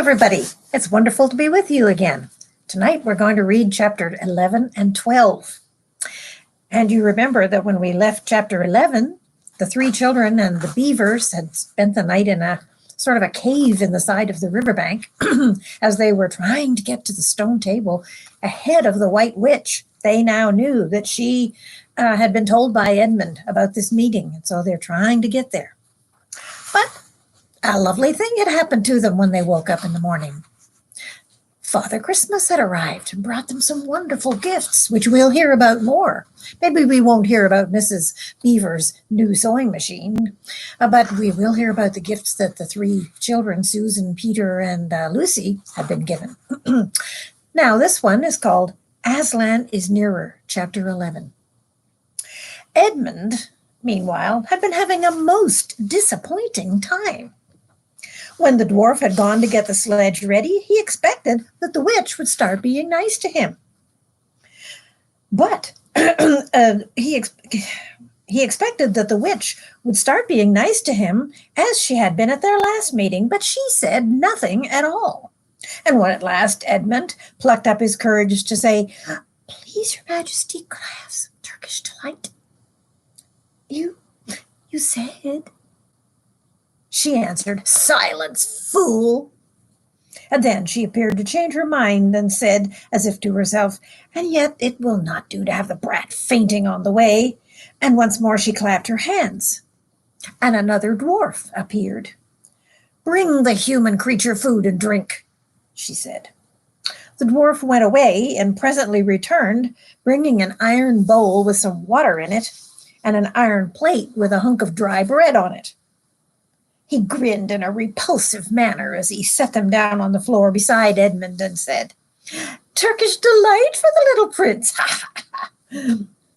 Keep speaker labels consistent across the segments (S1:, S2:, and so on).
S1: everybody. It's wonderful to be with you again. Tonight we're going to read chapter 11 and 12. And you remember that when we left chapter 11, the three children and the beavers had spent the night in a sort of a cave in the side of the riverbank as they were trying to get to the stone table ahead of the White Witch. They now knew that she had been told by Edmund about this meeting, and so they're trying to get there. But a lovely thing had happened to them when they woke up in the morning. Father Christmas had arrived and brought them some wonderful gifts, which we'll hear about more. Maybe we won't hear about Mrs. Beaver's new sewing machine, but we will hear about the gifts that the three children, Susan, Peter, and Lucy, had been given. Now, this one is called Aslan is Nearer, chapter 11. Edmund, meanwhile, had been having a most disappointing time. When the dwarf had gone to get the sledge ready, he expected that the witch would start being nice to him. But he expected that the witch would start being nice to him as she had been at their last meeting, but she said nothing at all. And when at last Edmund plucked up his courage to say, "Please, Your Majesty, could I have some Turkish delight?" You said... She answered, "Silence, fool!" And then she appeared to change her mind and said, as if to herself, "And yet it will not do to have the brat fainting on the way." And once more she clapped her hands. And another dwarf appeared. "Bring the human creature food and drink," she said. The dwarf went away and presently returned, bringing an iron bowl with some water in it and an iron plate with a hunk of dry bread on it. He grinned in a repulsive manner as he set them down on the floor beside Edmund and said, "Turkish delight for the little prince.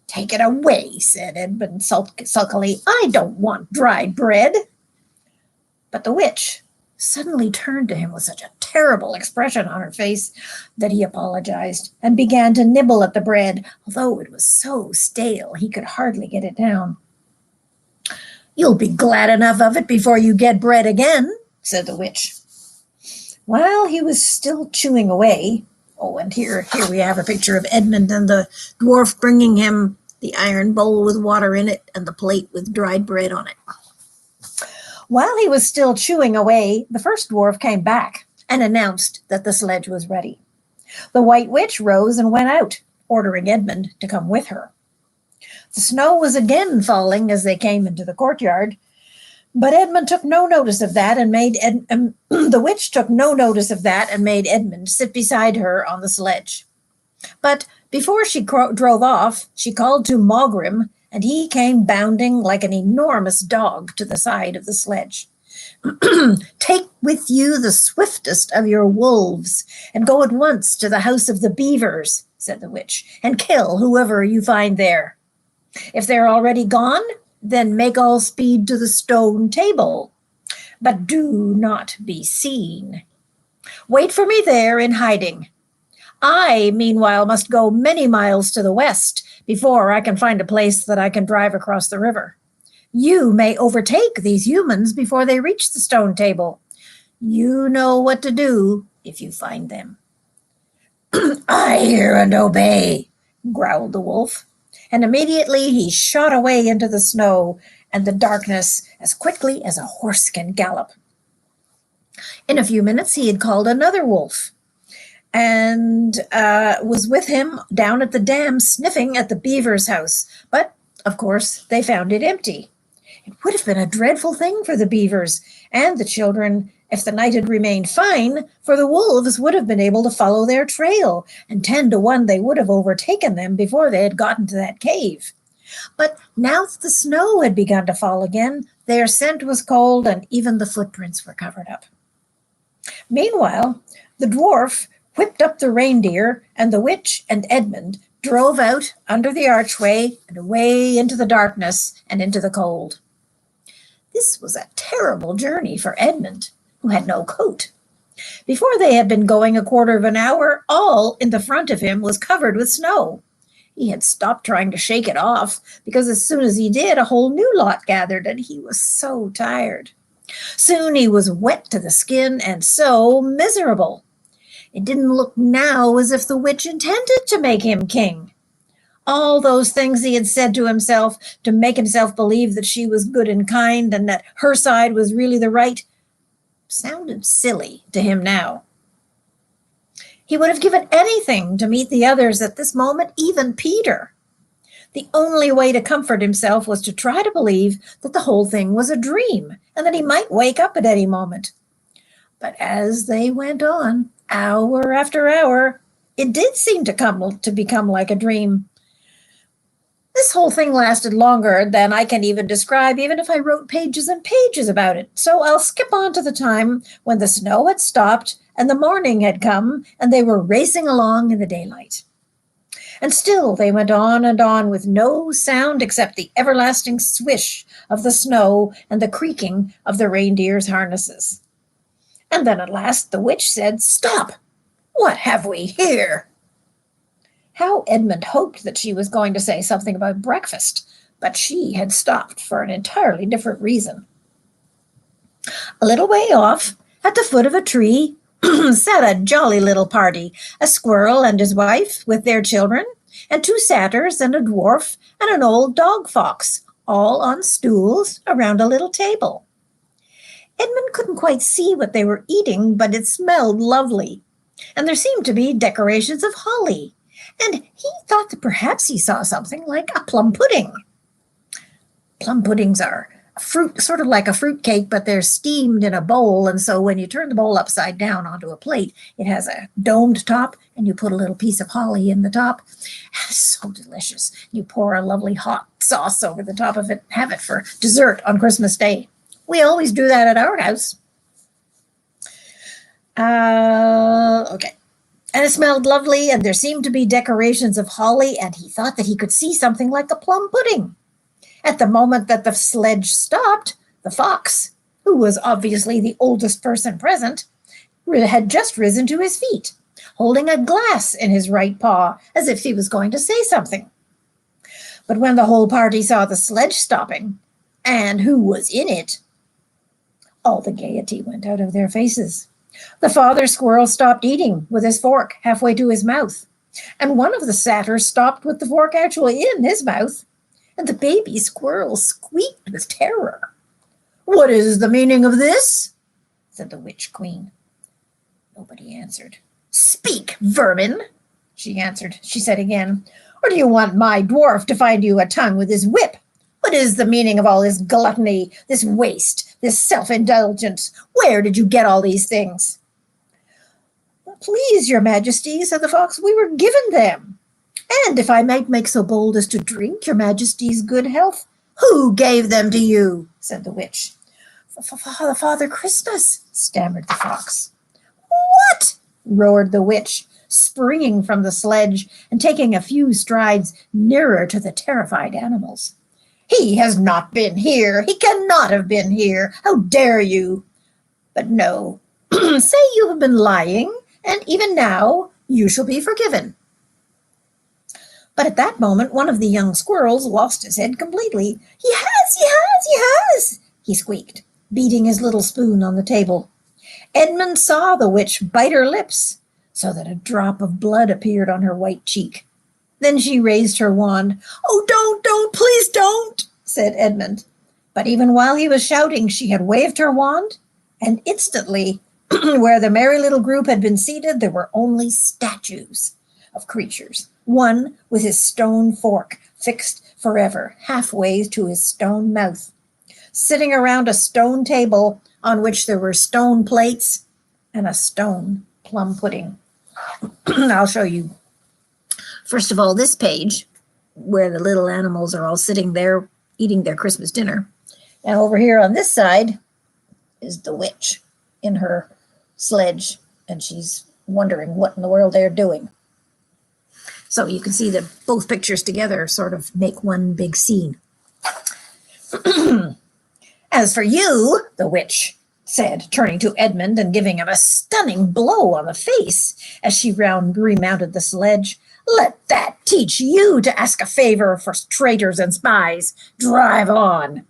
S1: "Take it away," said Edmund sulkily. "I don't want dried bread." But the witch suddenly turned to him with such a terrible expression on her face that he apologized and began to nibble at the bread, although it was so stale he could hardly get it down. "You'll be glad enough of it before you get bread again," said the witch. While he was still chewing away, and here we have a picture of Edmund and the dwarf bringing him the iron bowl with water in it and the plate with dried bread on it. While he was still chewing away, the first dwarf came back and announced that the sledge was ready. The White Witch rose and went out, ordering Edmund to come with her. The snow was again falling as they came into the courtyard, but Edmund took no notice of that and the witch took no notice of that and made Edmund sit beside her on the sledge. But before she drove off, she called to Mogrim, and he came bounding like an enormous dog to the side of the sledge. "Take with you the swiftest of your wolves and go at once to the house of the beavers," said the witch, "and kill whoever you find there. If they're already gone, then make all speed to the stone table, but do not be seen. Wait for me there in hiding. I, meanwhile, must go many miles to the west before I can find a place that I can drive across the river. You may overtake these humans before they reach the stone table. You know what to do if you find them." "I hear and obey," growled the wolf. And immediately he shot away into the snow and the darkness as quickly as a horse can gallop. In a few minutes he had called another wolf and was with him down at the dam sniffing at the beaver's house. But, of course, they found it empty. It would have been a dreadful thing for the beavers and the children if the night had remained fine, for the wolves would have been able to follow their trail, and 10 to 1 they would have overtaken them before they had gotten to that cave. But now that the snow had begun to fall again, their scent was cold, and even the footprints were covered up. Meanwhile, the dwarf whipped up the reindeer, and the witch and Edmund drove out under the archway and away into the darkness and into the cold. This was a terrible journey for Edmund, who had no coat. Before they had been going a quarter of an hour, all in the front of him was covered with snow. He had stopped trying to shake it off, because as soon as he did, a whole new lot gathered, and he was so tired. Soon he was wet to the skin and so miserable. It didn't look now as if the witch intended to make him king. All those things he had said to himself to make himself believe that she was good and kind and that her side was really the right sounded silly to him now. He would have given anything to meet the others at this moment, even Peter. The only way to comfort himself was to try to believe that the whole thing was a dream and that he might wake up at any moment. But as they went on, hour after hour, it did seem to become like a dream. This whole thing lasted longer than I can even describe, even if I wrote pages and pages about it. So I'll skip on to the time when the snow had stopped and the morning had come and they were racing along in the daylight. And still they went on and on with no sound except the everlasting swish of the snow and the creaking of the reindeer's harnesses. And then at last the witch said, "Stop! What have we here?" How Edmund hoped that she was going to say something about breakfast, but she had stopped for an entirely different reason. A little way off, at the foot of a tree, sat a jolly little party, a squirrel and his wife with their children, and 2 satyrs and a dwarf and an old dog fox, all on stools around a little table. Edmund couldn't quite see what they were eating, but it smelled lovely, and there seemed to be decorations of holly, and he thought that perhaps he saw something like a plum pudding. Plum puddings are fruit, sort of like a fruit cake, but they're steamed in a bowl, and so when you turn the bowl upside down onto a plate, it has a domed top, and you put a little piece of holly in the top. It's so delicious. You pour a lovely hot sauce over the top of it, have it for dessert on Christmas Day. We always do that at our house. Okay. And it smelled lovely, and there seemed to be decorations of holly, and he thought that he could see something like a plum pudding. At the moment that the sledge stopped, the fox, who was obviously the oldest person present, had just risen to his feet, holding a glass in his right paw, as if he was going to say something. But when the whole party saw the sledge stopping, and who was in it, all the gaiety went out of their faces. The father squirrel stopped eating with his fork halfway to his mouth, and one of the satyrs stopped with the fork actually in his mouth, and the baby squirrel squeaked with terror. "What is the meaning of this?" said the witch queen. Nobody answered. "Speak, vermin," she said again. "Or do you want my dwarf to find you a tongue with his whip? What is the meaning of all this gluttony, this waste, this self-indulgence? Where did you get all these things?" "Please, your majesty," said the fox, "we were given them. And if I might make so bold as to drink your majesty's good health." "Who gave them to you?" said the witch. Father Christmas," stammered the fox. "What?" roared the witch, springing from the sledge and taking a few strides nearer to the terrified animals. "He has not been here. He cannot have been here. How dare you? But no, say you have been lying, and even now you shall be forgiven." But at that moment, one of the young squirrels lost his head completely. He has, he squeaked, beating his little spoon on the table. Edmund saw the witch bite her lips, so that a drop of blood appeared on her white cheek. Then she raised her wand. "Oh, don't, please don't," said Edmund. But even while he was shouting, she had waved her wand, and instantly, where the merry little group had been seated, there were only statues of creatures, one with his stone fork fixed forever halfway to his stone mouth, sitting around a stone table on which there were stone plates and a stone plum pudding. I'll show you. First of all, this page, where the little animals are all sitting there eating their Christmas dinner. And over here on this side is the witch in her sledge, and she's wondering what in the world they're doing. So you can see that both pictures together sort of make one big scene. "As for you," the witch said, turning to Edmund and giving him a stunning blow on the face as she remounted the sledge, "let that teach you to ask a favor for traitors and spies. Drive on."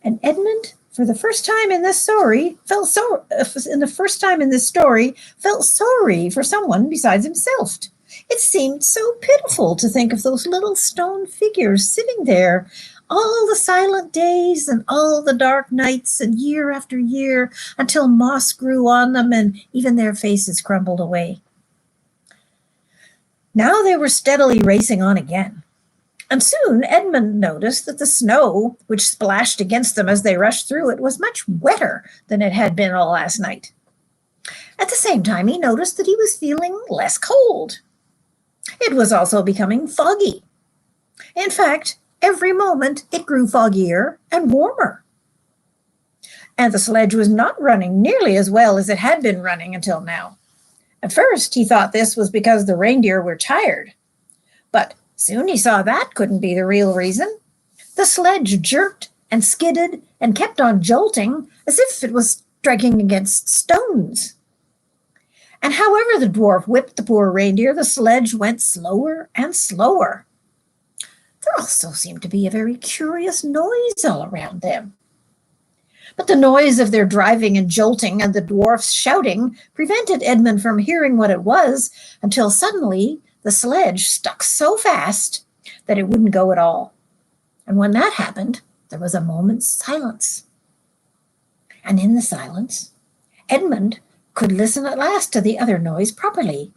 S1: And Edmund for the first time in this story, felt so in the first time in this story, felt sorry for someone besides himself. It seemed so pitiful to think of those little stone figures sitting there all the silent days and all the dark nights and year after year until moss grew on them and even their faces crumbled away. Now they were steadily racing on again. And soon Edmund noticed that the snow, which splashed against them as they rushed through it, was much wetter than it had been all last night. At the same time, he noticed that he was feeling less cold. It was also becoming foggy. In fact, every moment it grew foggier and warmer. And the sledge was not running nearly as well as it had been running until now. At first, he thought this was because the reindeer were tired. But soon he saw that couldn't be the real reason. The sledge jerked and skidded and kept on jolting as if it was striking against stones. And however the dwarf whipped the poor reindeer, the sledge went slower and slower. There also seemed to be a very curious noise all around them. But the noise of their driving and jolting and the dwarf's shouting prevented Edmund from hearing what it was until suddenly the sledge stuck so fast that it wouldn't go at all. And when that happened, there was a moment's silence. And in the silence, Edmund could listen at last to the other noise properly.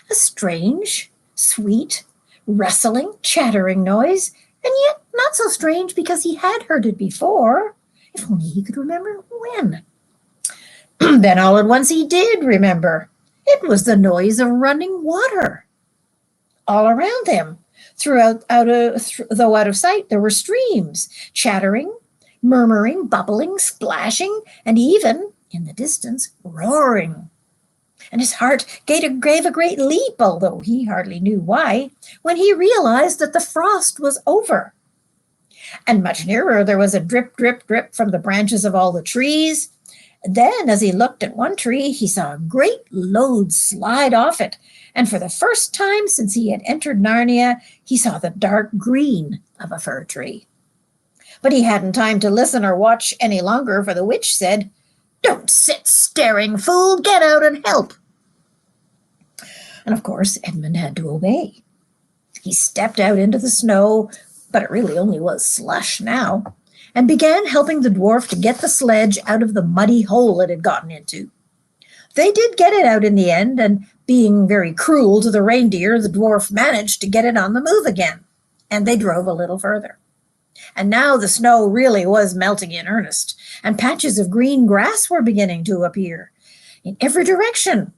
S1: A strange, sweet, rustling, chattering noise, and yet not so strange because he had heard it before, if only he could remember when. Then all at once he did remember. It was the noise of running water. All around them, though out of sight, there were streams, chattering, murmuring, bubbling, splashing, and even, in the distance, roaring. And his heart gave a great leap, although he hardly knew why, when he realized that the frost was over. And much nearer there was a drip, drip, drip from the branches of all the trees. Then, as he looked at one tree, he saw a great load slide off it, and for the first time since he had entered Narnia, he saw the dark green of a fir tree. But he hadn't time to listen or watch any longer, for the witch said, "Don't sit staring, fool! Get out and help!" And of course, Edmund had to obey. He stepped out into the snow, but it really only was slush now, and began helping the dwarf to get the sledge out of the muddy hole it had gotten into. They did get it out in the end, and being very cruel to the reindeer, the dwarf managed to get it on the move again, and they drove a little further. And now the snow really was melting in earnest, and patches of green grass were beginning to appear in every direction.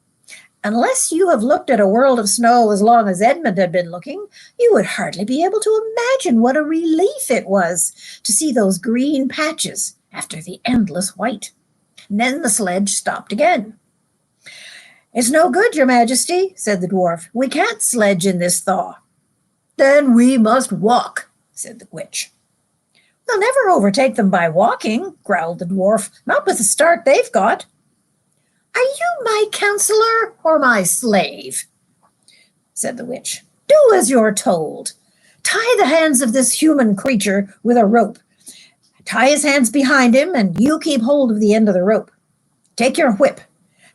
S1: Unless you have looked at a world of snow as long as Edmund had been looking, you would hardly be able to imagine what a relief it was to see those green patches after the endless white. And then the sledge stopped again. "It's no good, your majesty," said the dwarf. "We can't sledge in this thaw." "Then we must walk," said the witch. "We'll never overtake them by walking," growled the dwarf, "not with the start they've got." "Are you my counselor or my slave?" said the witch. "Do as you're told. Tie the hands of this human creature with a rope. Tie his hands behind him, and you keep hold of the end of the rope. Take your whip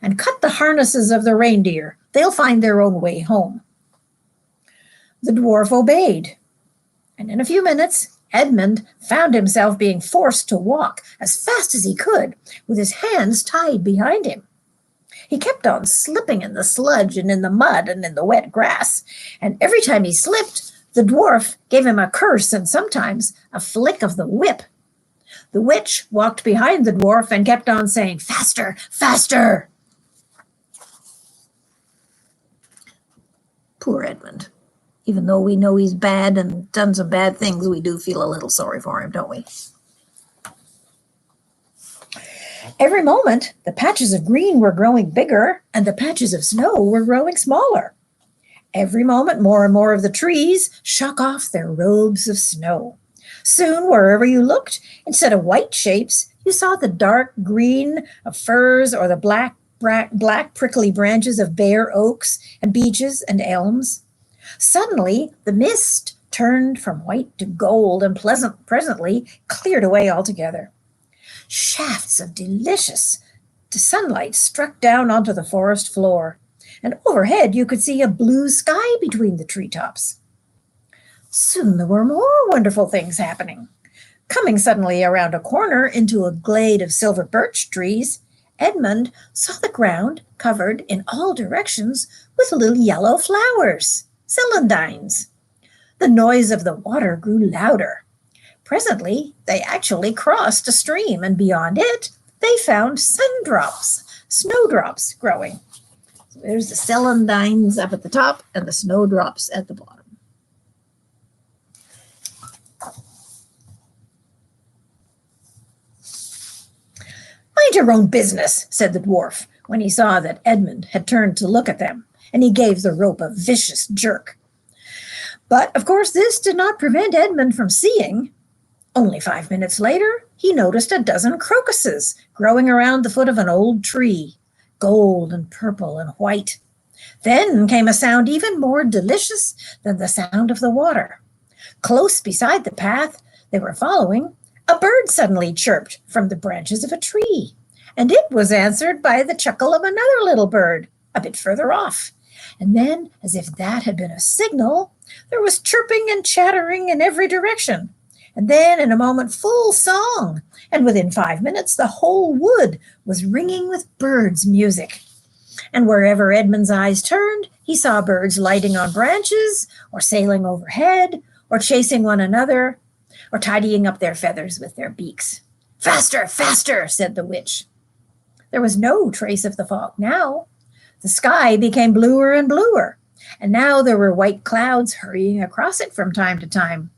S1: and cut the harnesses of the reindeer. They'll find their own way home." The dwarf obeyed, and in a few minutes, Edmund found himself being forced to walk as fast as he could, with his hands tied behind him. He kept on slipping in the sludge and in the mud and in the wet grass, and every time he slipped, the dwarf gave him a curse and sometimes a flick of the whip. The witch walked behind the dwarf and kept on saying, "Faster, faster!" Poor Edmund. Even though we know he's bad and done some bad things, we do feel a little sorry for him, don't we? Every moment, the patches of green were growing bigger and the patches of snow were growing smaller. Every moment, more and more of the trees shook off their robes of snow. Soon, wherever you looked, instead of white shapes, you saw the dark green of firs or the black prickly branches of bare oaks and beeches and elms. Suddenly, the mist turned from white to gold and presently cleared away altogether. Shafts of delicious sunlight struck down onto the forest floor, and overhead you could see a blue sky between the treetops. Soon there were more wonderful things happening. Coming suddenly around a corner into a glade of silver birch trees, Edmund saw the ground covered in all directions with little yellow flowers, celandines. The noise of the water grew louder. Presently, they actually crossed a stream, and beyond it, they found snowdrops growing. So there's the celandines up at the top and the snowdrops at the bottom. Mind your own business, said the dwarf, when he saw that Edmund had turned to look at them, and he gave the rope a vicious jerk. But, of course, this did not prevent Edmund from seeing. Only 5 minutes later, he noticed a dozen crocuses growing around the foot of an old tree, gold and purple and white. Then came a sound even more delicious than the sound of the water. Close beside the path they were following, a bird suddenly chirped from the branches of a tree, and it was answered by the chuckle of another little bird a bit further off. And then, as if that had been a signal, there was chirping and chattering in every direction. And then, in a moment, full song, and within 5 minutes the whole wood was ringing with birds' music. And wherever Edmund's eyes turned, he saw birds lighting on branches, or sailing overhead, or chasing one another, or tidying up their feathers with their beaks. Faster, faster, said the witch. There was no trace of the fog now. The sky became bluer and bluer, and now there were white clouds hurrying across it from time to time.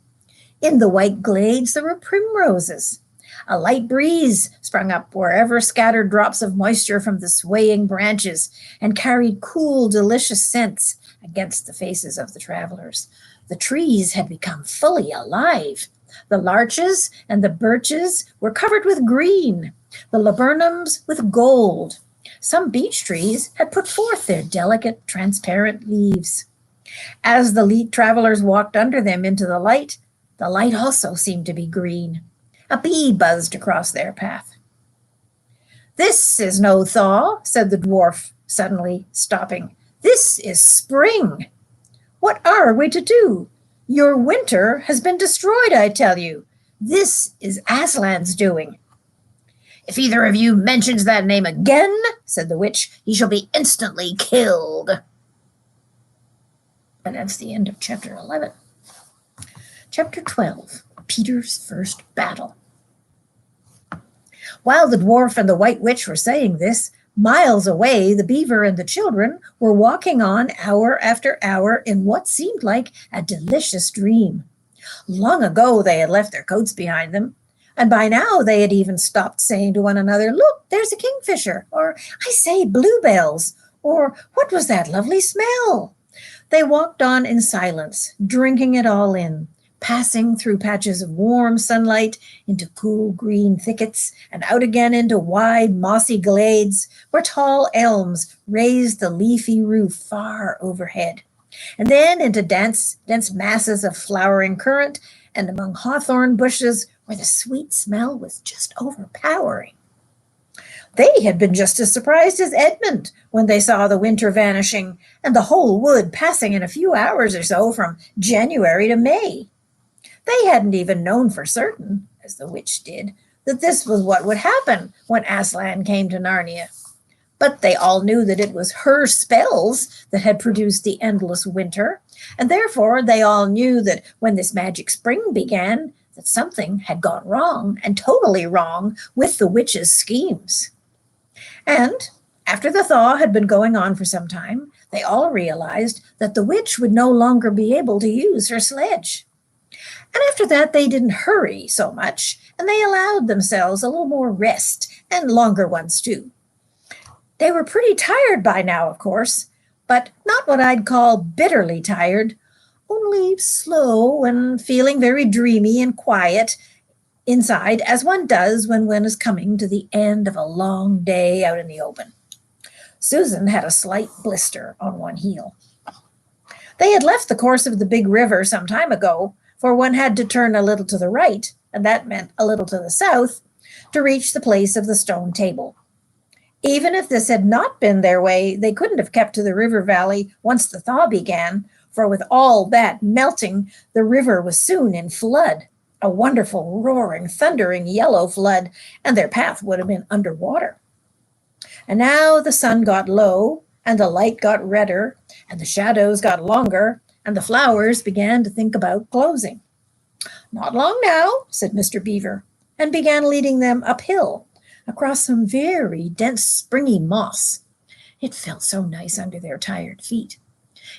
S1: In the white glades there were primroses. A light breeze sprung up wherever scattered drops of moisture from the swaying branches and carried cool, delicious scents against the faces of the travelers. The trees had become fully alive. The larches and the birches were covered with green, the laburnums with gold. Some beech trees had put forth their delicate, transparent leaves. As the travelers walked under them into the light also seemed to be green. A bee buzzed across their path. This is no thaw, said the dwarf, suddenly stopping. This is spring. What are we to do? Your winter has been destroyed, I tell you. This is Aslan's doing. If either of you mentions that name again, said the witch, he shall be instantly killed. And that's the end of chapter 11. Chapter 12, Peter's First Battle. While the dwarf and the white witch were saying this, miles away, the beaver and the children were walking on hour after hour in what seemed like a delicious dream. Long ago, they had left their coats behind them, and by now they had even stopped saying to one another, "Look, there's a kingfisher," or "I say, bluebells," or "What was that lovely smell?" They walked on in silence, drinking it all in, passing through patches of warm sunlight into cool green thickets and out again into wide mossy glades where tall elms raised the leafy roof far overhead, and then into dense masses of flowering currant and among hawthorn bushes where the sweet smell was just overpowering. They had been just as surprised as Edmund when they saw the winter vanishing and the whole wood passing in a few hours or so from January to May. They hadn't even known for certain, as the witch did, that this was what would happen when Aslan came to Narnia. But they all knew that it was her spells that had produced the endless winter, and therefore they all knew that when this magic spring began, that something had gone wrong, and totally wrong, with the witch's schemes. And after the thaw had been going on for some time, they all realized that the witch would no longer be able to use her sledge. And after that, they didn't hurry so much, and they allowed themselves a little more rest, and longer ones too. They were pretty tired by now, of course, but not what I'd call bitterly tired, only slow and feeling very dreamy and quiet inside, as one does when one is coming to the end of a long day out in the open. Susan had a slight blister on one heel. They had left the course of the big river some time ago, for one had to turn a little to the right, and that meant a little to the south, to reach the place of the stone table. Even if this had not been their way, they couldn't have kept to the river valley once the thaw began, for with all that melting, the river was soon in flood, a wonderful, roaring, thundering yellow flood, and their path would have been under water. And now the sun got low, and the light got redder, and the shadows got longer, and the flowers began to think about closing. "Not long now," said Mr. Beaver, and began leading them uphill, across some very dense springy moss. It felt so nice under their tired feet,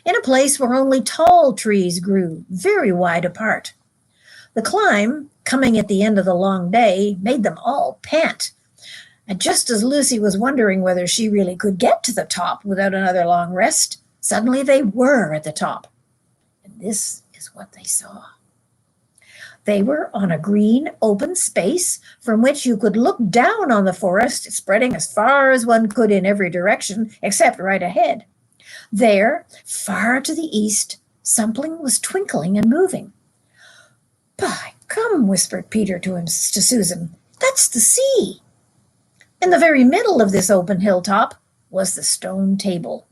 S1: in a place where only tall trees grew, very wide apart. The climb, coming at the end of the long day, made them all pant. And just as Lucy was wondering whether she really could get to the top without another long rest, suddenly they were at the top. And this is what they saw. They were on a green, open space from which you could look down on the forest, spreading as far as one could in every direction, except right ahead. There, far to the east, something was twinkling and moving. "By come," whispered Peter to Susan, "that's the sea." In the very middle of this open hilltop was the stone table.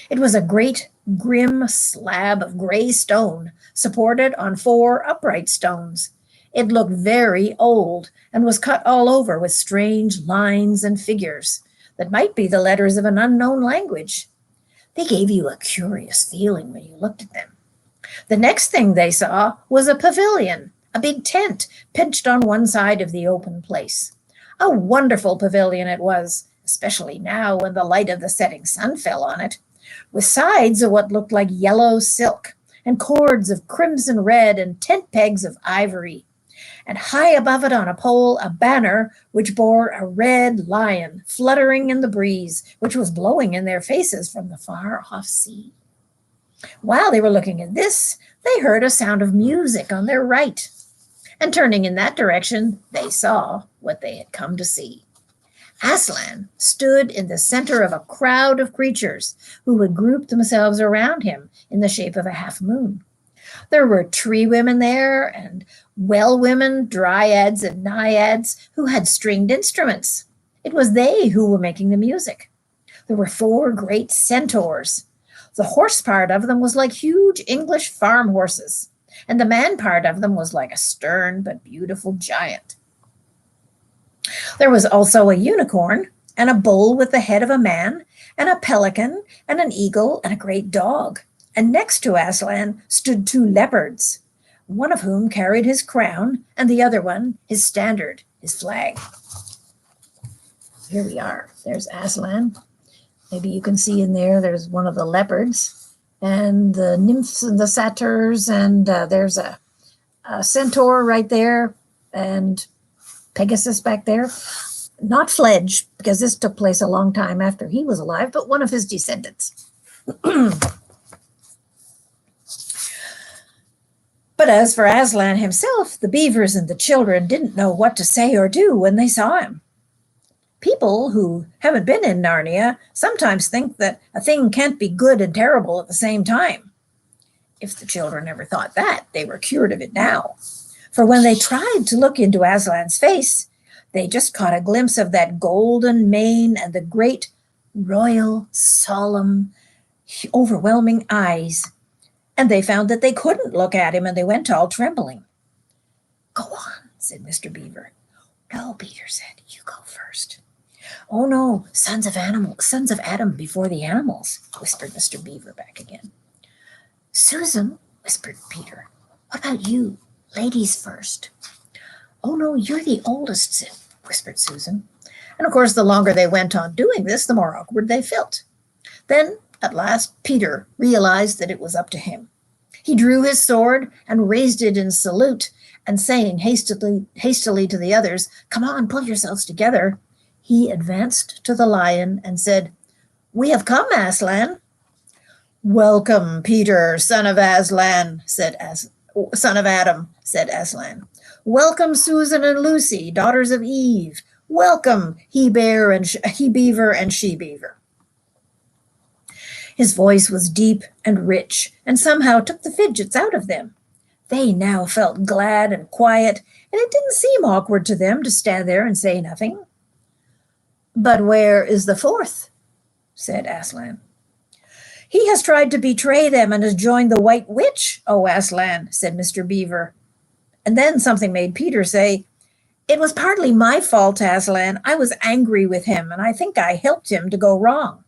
S1: It was a great, grim slab of gray stone, supported on 4 upright stones. It looked very old and was cut all over with strange lines and figures that might be the letters of an unknown language. They gave you a curious feeling when you looked at them. The next thing they saw was a pavilion, a big tent pitched on one side of the open place. A wonderful pavilion it was, especially now when the light of the setting sun fell on it, with sides of what looked like yellow silk, and cords of crimson red, and tent pegs of ivory, and high above it on a pole a banner which bore a red lion fluttering in the breeze, which was blowing in their faces from the far-off sea. While they were looking at this, they heard a sound of music on their right, and turning in that direction, they saw what they had come to see. Aslan stood in the center of a crowd of creatures who had grouped themselves around him in the shape of a half moon. There were tree women there, and well women, dryads and naiads, who had stringed instruments. It was they who were making the music. There were 4 great centaurs. The horse part of them was like huge English farm horses, and the man part of them was like a stern but beautiful giant. There was also a unicorn, and a bull with the head of a man, and a pelican, and an eagle, and a great dog. And next to Aslan stood 2 leopards, one of whom carried his crown, and the other one his standard, his flag. Here we are. There's Aslan. Maybe you can see in there's one of the leopards, and the nymphs and the satyrs, and there's a centaur right there, and Pegasus back there. Not Fledge, because this took place a long time after he was alive, but one of his descendants. But as for Aslan himself, the beavers and the children didn't know what to say or do when they saw him. People who haven't been in Narnia sometimes think that a thing can't be good and terrible at the same time. If the children ever thought that, they were cured of it now. For when they tried to look into Aslan's face, they just caught a glimpse of that golden mane and the great, royal, solemn, overwhelming eyes. And they found that they couldn't look at him, and they went all trembling. "Go on," said Mr. Beaver. "No," Peter said, "you go first." "Oh, no, sons of Adam before the animals," whispered Mr. Beaver back again. "Susan," whispered Peter, "what about you? Ladies first." "Oh, no, you're the oldest," whispered Susan. And of course, the longer they went on doing this, the more awkward they felt. Then, at last, Peter realized that it was up to him. He drew his sword and raised it in salute, and saying hastily to the others, "Come on, pull yourselves together," he advanced to the lion and said, "We have come, Aslan." "Welcome, Peter, son of Adam," said Aslan. "Welcome, Susan and Lucy, daughters of Eve. Welcome, he-beaver and she-beaver." His voice was deep and rich, and somehow took the fidgets out of them. They now felt glad and quiet, and it didn't seem awkward to them to stand there and say nothing. "But where is the fourth?" said Aslan. "He has tried to betray them and has joined the White Witch, O Aslan," said Mr. Beaver. And then something made Peter say, "It was partly my fault, Aslan. I was angry with him, and I think I helped him to go wrong."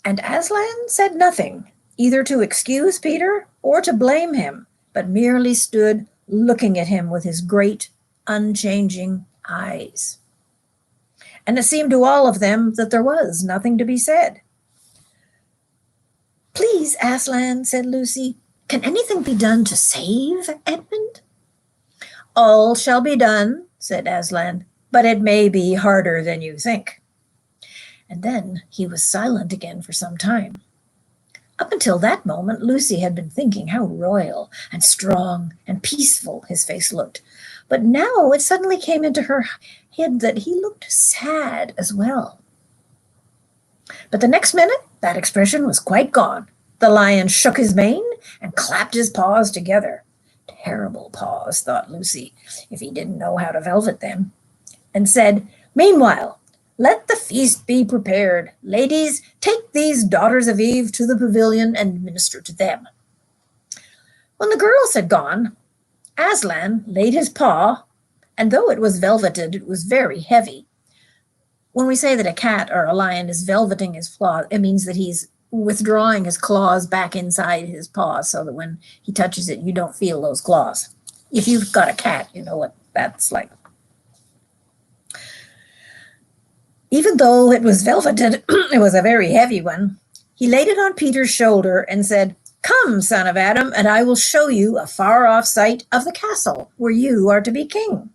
S1: And Aslan said nothing, either to excuse Peter or to blame him, but merely stood looking at him with his great, unchanging eyes. And it seemed to all of them that there was nothing to be said. "Please, Aslan," said Lucy, "can anything be done to save Edmund?" "All shall be done," said Aslan, "but it may be harder than you think." And then he was silent again for some time. Up until that moment, Lucy had been thinking how royal and strong and peaceful his face looked. But now it suddenly came into her head that he looked sad as well. But the next minute, that expression was quite gone. The lion shook his mane and clapped his paws together. Terrible paws, thought Lucy, if he didn't know how to velvet them, and said, "Meanwhile, let the feast be prepared. Ladies, take these daughters of Eve to the pavilion and minister to them." When the girls had gone, Aslan laid his paw, and though it was velveted, it was very heavy. When we say that a cat or a lion is velveting his paw, it means that he's withdrawing his claws back inside his paw so that when he touches it, you don't feel those claws. If you've got a cat, you know what that's like. Even though it was velveted, it was a very heavy one. He laid it on Peter's shoulder and said, "Come, son of Adam, and I will show you a far-off sight of the castle where you are to be king."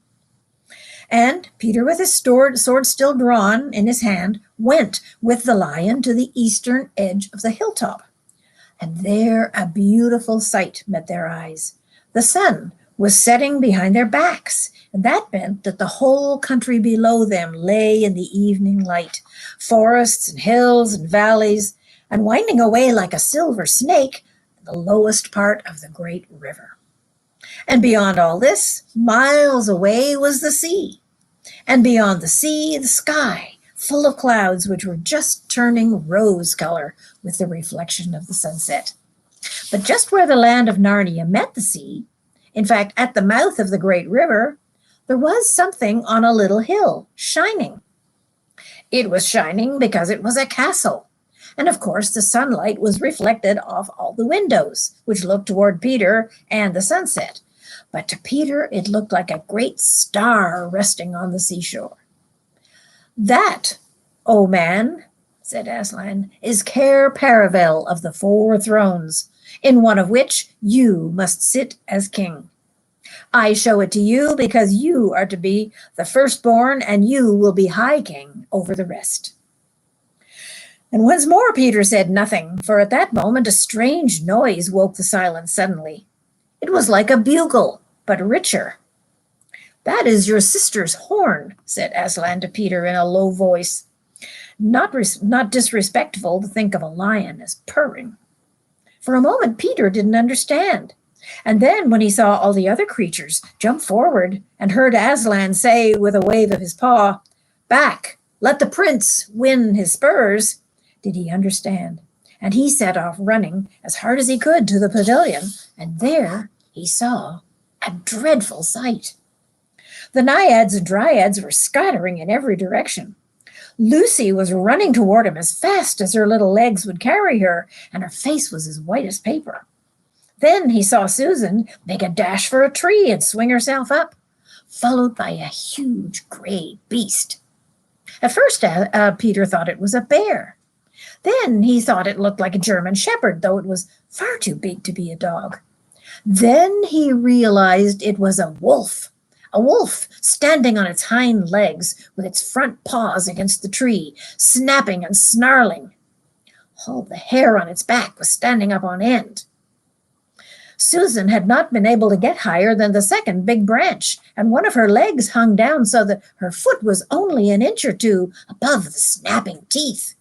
S1: And Peter, with his sword still drawn in his hand, went with the lion to the eastern edge of the hilltop. And there a beautiful sight met their eyes. The sun was setting behind their backs, and that meant that the whole country below them lay in the evening light, forests and hills and valleys, and winding away like a silver snake, the lowest part of the great river. And beyond all this, miles away, was the sea. And beyond the sea, the sky, full of clouds which were just turning rose color with the reflection of the sunset. But just where the land of Narnia met the sea, in fact, at the mouth of the great river, there was something on a little hill, shining. It was shining because it was a castle. And of course, the sunlight was reflected off all the windows, which looked toward Peter and the sunset. But to Peter, it looked like a great star resting on the seashore. "That, O man," said Aslan, "is Cair Paravel of the 4 thrones, in one of which you must sit as king. I show it to you because you are to be the firstborn, and you will be high king over the rest." And once more Peter said nothing, for at that moment a strange noise woke the silence suddenly. It was like a bugle, but richer. "That is your sister's horn," said Aslan to Peter in a low voice, not disrespectful to think of a lion as purring. For a moment Peter didn't understand, and then when he saw all the other creatures jump forward and heard Aslan say with a wave of his paw, "Back, let the prince win his spurs," did he understand. And he set off running as hard as he could to the pavilion, and there he saw a dreadful sight. The naiads and dryads were scattering in every direction. Lucy was running toward him as fast as her little legs would carry her, and her face was as white as paper. Then he saw Susan make a dash for a tree and swing herself up, followed by a huge gray beast. At first, Peter thought it was a bear. Then he thought it looked like a German shepherd, though it was far too big to be a dog. Then he realized it was a wolf standing on its hind legs with its front paws against the tree, snapping and snarling. All the hair on its back was standing up on end. Susan had not been able to get higher than the second big branch, and one of her legs hung down so that her foot was only an inch or two above the snapping teeth.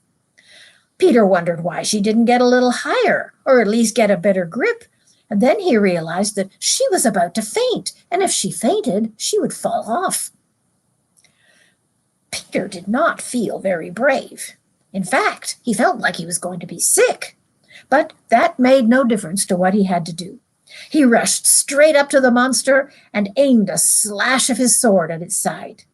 S1: Peter wondered why she didn't get a little higher, or at least get a better grip, And then he realized that she was about to faint, and if she fainted, she would fall off. Peter did not feel very brave. In fact, he felt like he was going to be sick. But that made no difference to what he had to do. He rushed straight up to the monster and aimed a slash of his sword at its side.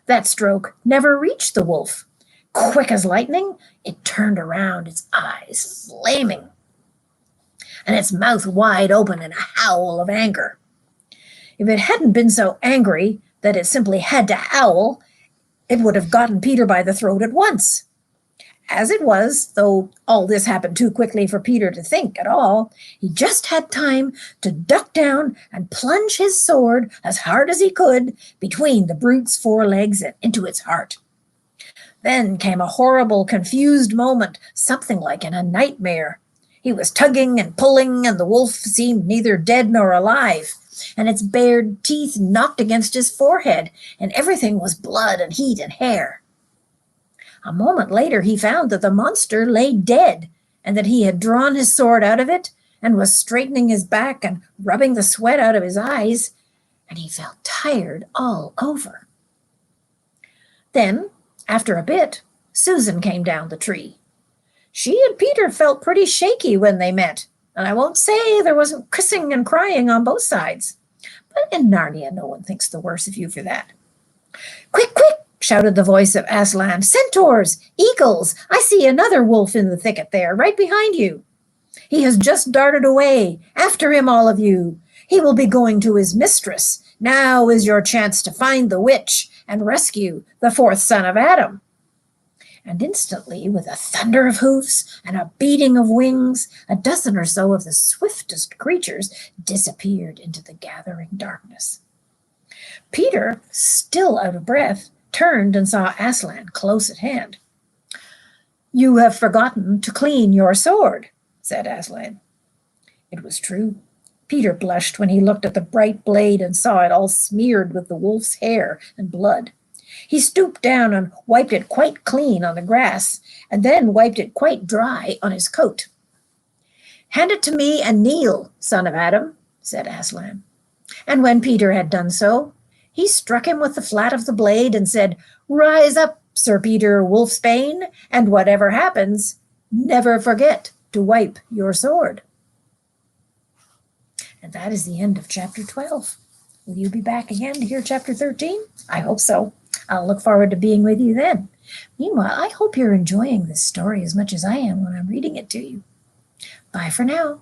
S1: That stroke never reached the wolf. Quick as lightning, it turned around, its eyes flaming, and its mouth wide open in a howl of anger. If it hadn't been so angry that it simply had to howl, it would have gotten Peter by the throat at once. As it was, though all this happened too quickly for Peter to think at all, he just had time to duck down and plunge his sword as hard as he could between the brute's forelegs and into its heart. Then came a horrible, confused moment, something like in a nightmare. He was tugging and pulling, and the wolf seemed neither dead nor alive, and its bared teeth knocked against his forehead, and everything was blood and heat and hair. A moment later he found that the monster lay dead, and that he had drawn his sword out of it, and was straightening his back and rubbing the sweat out of his eyes, and he felt tired all over. Then, after a bit, Susan came down the tree. She and Peter felt pretty shaky when they met, and I won't say there wasn't kissing and crying on both sides. But in Narnia, no one thinks the worse of you for that. "Quick, quick!" shouted the voice of Aslan. "Centaurs! Eagles! I see another wolf in the thicket there, right behind you. He has just darted away. After him, all of you. He will be going to his mistress. Now is your chance to find the witch and rescue the fourth son of Adam." And instantly, with a thunder of hoofs and a beating of wings, a dozen or so of the swiftest creatures disappeared into the gathering darkness. Peter, still out of breath, turned and saw Aslan close at hand. "You have forgotten to clean your sword," said Aslan. It was true. Peter blushed when he looked at the bright blade and saw it all smeared with the wolf's hair and blood. He stooped down and wiped it quite clean on the grass, and then wiped it quite dry on his coat. "Hand it to me and kneel, son of Adam," said Aslan. And when Peter had done so, he struck him with the flat of the blade and said, "Rise up, Sir Peter Wolfsbane, and whatever happens, never forget to wipe your sword." And that is the end of chapter 12. Will you be back again to hear chapter 13? I hope so. I'll look forward to being with you then. Meanwhile, I hope you're enjoying this story as much as I am when I'm reading it to you. Bye for now.